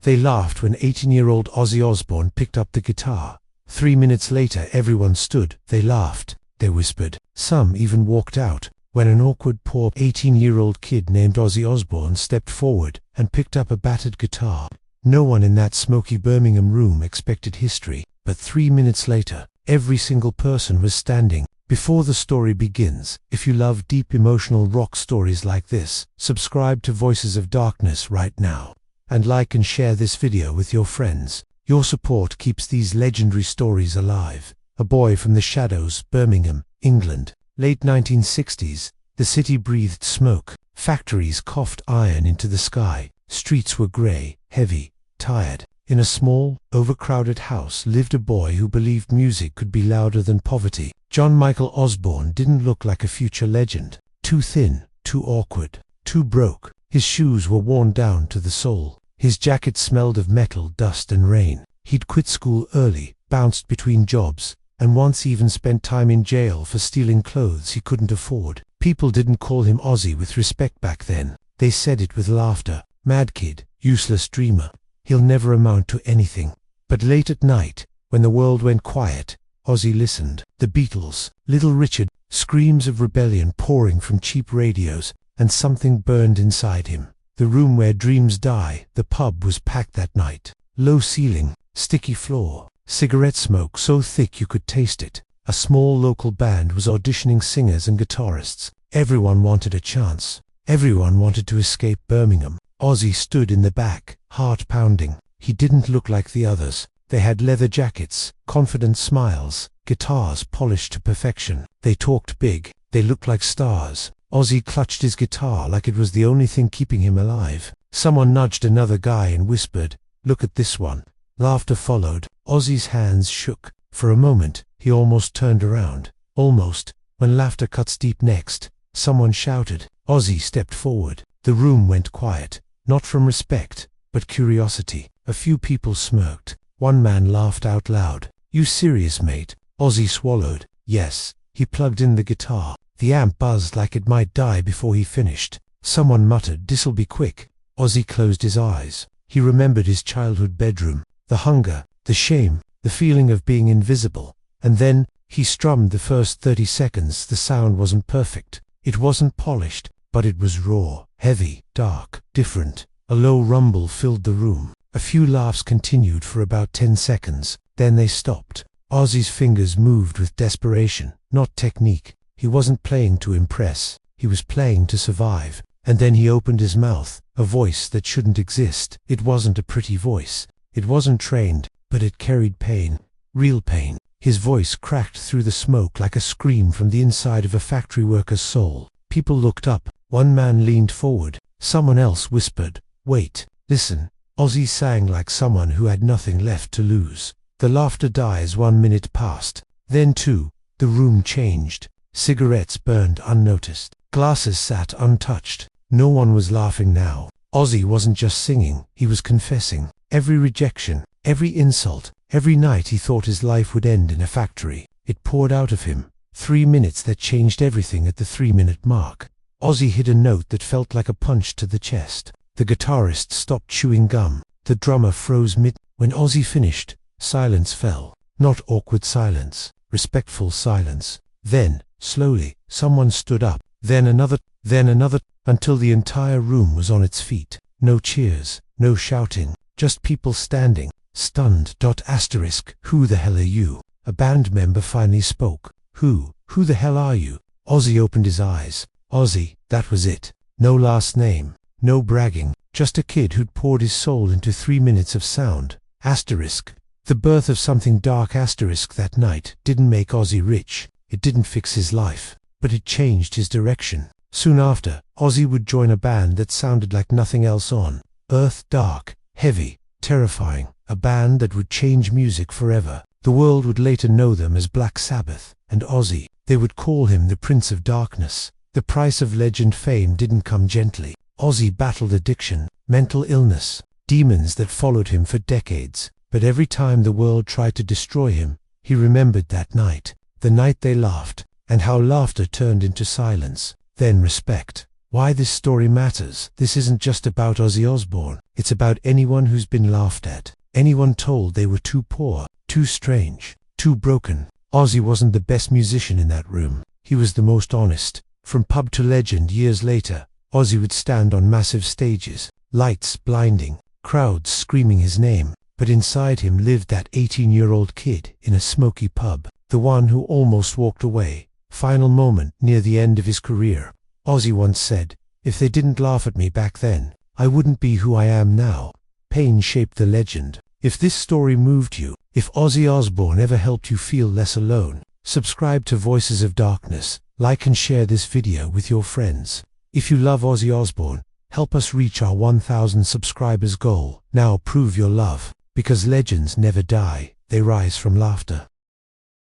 They laughed when 18-year-old Ozzy Osbourne picked up the guitar. 3 minutes later everyone stood, they laughed, they whispered. Some even walked out. When an awkward poor 18-year-old kid named Ozzy Osbourne stepped forward and picked up a battered guitar. No one in that smoky Birmingham room expected history, but 3 minutes later, every single person was standing. Before the story begins, if you love deep emotional rock stories like this, subscribe to Voices of Darkness right now. And like and share this video with your friends. Your support keeps these legendary stories alive. A boy from the shadows, Birmingham, England. Late 1960s, the city breathed smoke. Factories coughed iron into the sky. Streets were grey, heavy, tired. In a small, overcrowded house lived a boy who believed music could be louder than poverty. John Michael Osbourne didn't look like a future legend. Too thin, too awkward, too broke. His shoes were worn down to the sole. His jacket smelled of metal, dust and rain. He'd quit school early, bounced between jobs, and once even spent time in jail for stealing clothes he couldn't afford. People didn't call him Ozzy with respect back then. They said it with laughter. Mad kid, useless dreamer. He'll never amount to anything. But late at night, when the world went quiet, Ozzy listened. The Beatles, Little Richard, screams of rebellion pouring from cheap radios, and something burned inside him. The room where dreams die, the pub was packed that night. Low ceiling, sticky floor, cigarette smoke so thick you could taste it. A small local band was auditioning singers and guitarists. Everyone wanted a chance. Everyone wanted to escape Birmingham. Ozzy stood in the back, heart pounding. He didn't look like the others. They had leather jackets, confident smiles, guitars polished to perfection. They talked big. They looked like stars. Ozzy clutched his guitar like it was the only thing keeping him alive. Someone nudged another guy and whispered, "Look at this one." Laughter followed. Ozzy's hands shook. For a moment, he almost turned around. Almost. When laughter cuts deep next, someone shouted. Ozzy stepped forward. The room went quiet. Not from respect, but curiosity. A few people smirked. One man laughed out loud. "You serious, mate?" Ozzy swallowed. Yes. He plugged in the guitar. The amp buzzed like it might die before he finished. Someone muttered, "This'll be quick." Ozzy closed his eyes. He remembered his childhood bedroom. The hunger, the shame, the feeling of being invisible. And then, he strummed the first 30 seconds. The sound wasn't perfect. It wasn't polished, but it was raw, heavy, dark, different. A low rumble filled the room. A few laughs continued for about 10 seconds. Then they stopped. Ozzy's fingers moved with desperation, not technique. He wasn't playing to impress. He was playing to survive. And then he opened his mouth, a voice that shouldn't exist. It wasn't a pretty voice. It wasn't trained, but it carried pain. Real pain. His voice cracked through the smoke like a scream from the inside of a factory worker's soul. People looked up. One man leaned forward. Someone else whispered, "Wait, listen." Ozzy sang like someone who had nothing left to lose. The laughter dies. 1 minute passed. Then 2. The room changed. Cigarettes burned unnoticed. Glasses sat untouched. No one was laughing now. Ozzy wasn't just singing, he was confessing. Every rejection, every insult, every night he thought his life would end in a factory. It poured out of him. 3 minutes that changed everything. At the 3-minute mark, Ozzy hit a note that felt like a punch to the chest. The guitarist stopped chewing gum. The drummer froze mid. When Ozzy finished, silence fell. Not awkward silence, respectful silence. Then, slowly, someone stood up. Then another, until the entire room was on its feet. No cheers, no shouting, just people standing, stunned. Who the hell are you? A band member finally spoke. Who the hell are you? Ozzy opened his eyes. Ozzy, that was it. No last name, no bragging, just a kid who'd poured his soul into 3 minutes of sound. The birth of something dark. That night didn't make Ozzy rich. It didn't fix his life, but it changed his direction. Soon after, Ozzy would join a band that sounded like nothing else on earth. Dark, heavy, terrifying. A band that would change music forever. The world would later know them as Black Sabbath. And Ozzy, they would call him the Prince of Darkness. The price of legend fame didn't come gently. Ozzy battled addiction, mental illness, demons that followed him for decades. But every time the world tried to destroy him, he remembered that night. The night they laughed, and how laughter turned into silence. Then respect. Why this story matters. This isn't just about Ozzy Osbourne. It's about anyone who's been laughed at. Anyone told they were too poor, too strange, too broken. Ozzy wasn't the best musician in that room. He was the most honest. From pub to legend years later, Ozzy would stand on massive stages, lights blinding, crowds screaming his name. But inside him lived that 18-year-old kid in a smoky pub, the one who almost walked away. Final moment near the end of his career. Ozzy once said, "If they didn't laugh at me back then, I wouldn't be who I am now." Pain shaped the legend. If this story moved you, if Ozzy Osbourne ever helped you feel less alone, subscribe to Voices of Darkness, like and share this video with your friends. If you love Ozzy Osbourne, help us reach our 1,000 subscribers goal. Now prove your love, because legends never die, they rise from laughter.